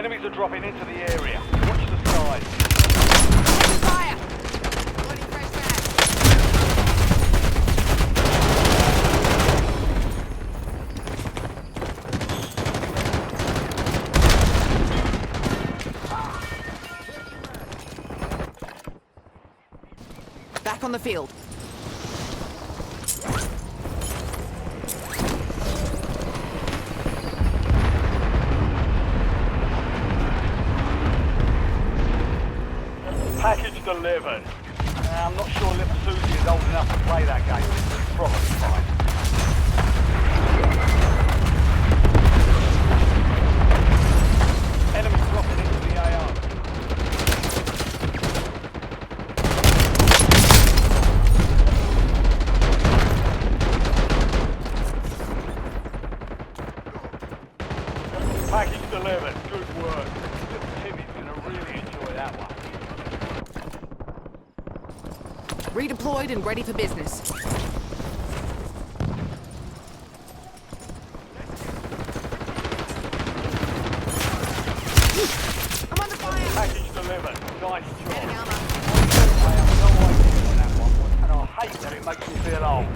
Enemies are dropping into the area. Watch the skies. Taking fire! Loading fresh mag. Back on the field. Package delivered. I'm not sure Little Susie is old enough to play that game. It's probably fine. Enemies dropping into the AO. Package delivered. Good work. Little Timmy's gonna really enjoy that one. Redeployed and ready for business. I'm under fire! Package delivered. Nice job. Getting armor. I have no idea what that one was, and I hate that it makes me feel old.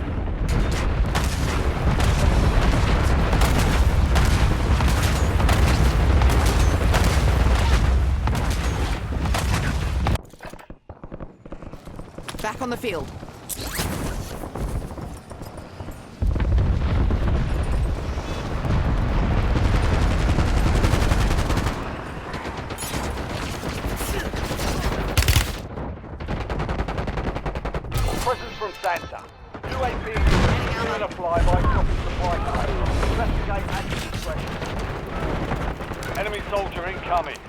Back on the field. Presents from Santa. UAP doing a flyby, copy supply code. Investigate active discretion. Enemy soldier incoming.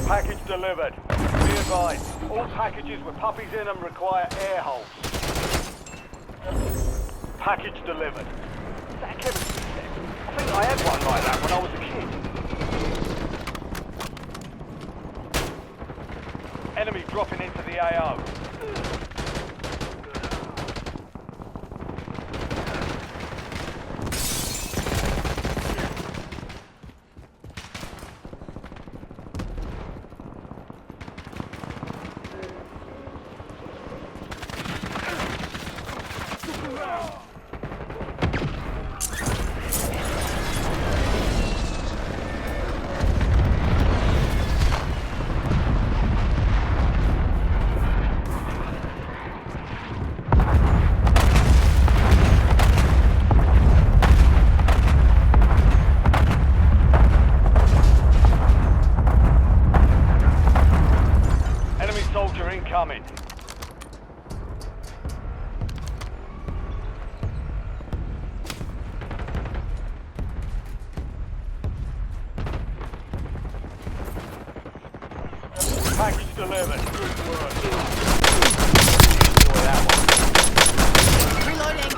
Package delivered. Be advised, all packages with puppies in them require air holes. Package delivered. Is that a chemistry set? I think I had one like that when I was a kid. Enemy dropping into the AO. Enemy soldier incoming. Package delivered. Good work. Enjoy that one. Reloading.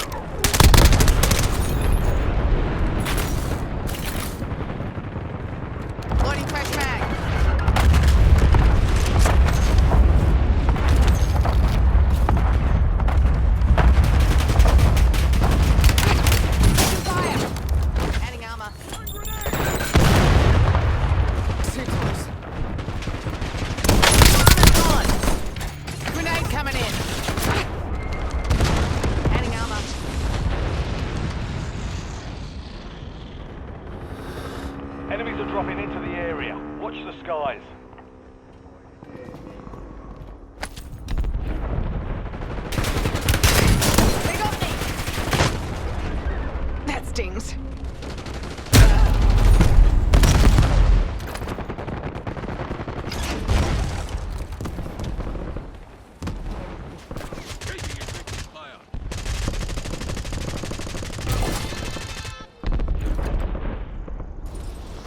Loading fresh mag. Taking fire! Adding armor. Too close. Gone. Grenade coming in. Adding armor. Enemies are dropping into the area. Watch the skies. They got me! That stings.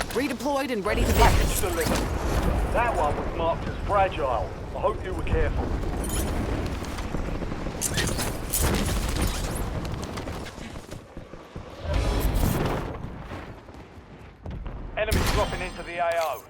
Redeployed and ready for business. Package delivered. That one was marked as fragile. I hope you were careful. Enemies dropping into the AO.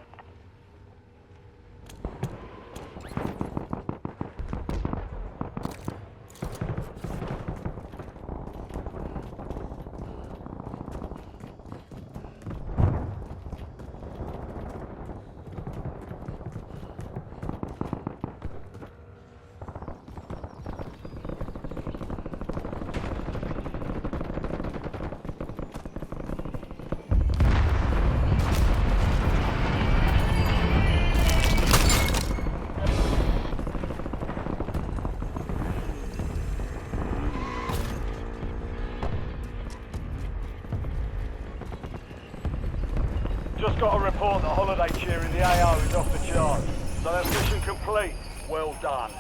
Just got a report that holiday cheer in the AO is off the charts. So that's mission complete. Well done.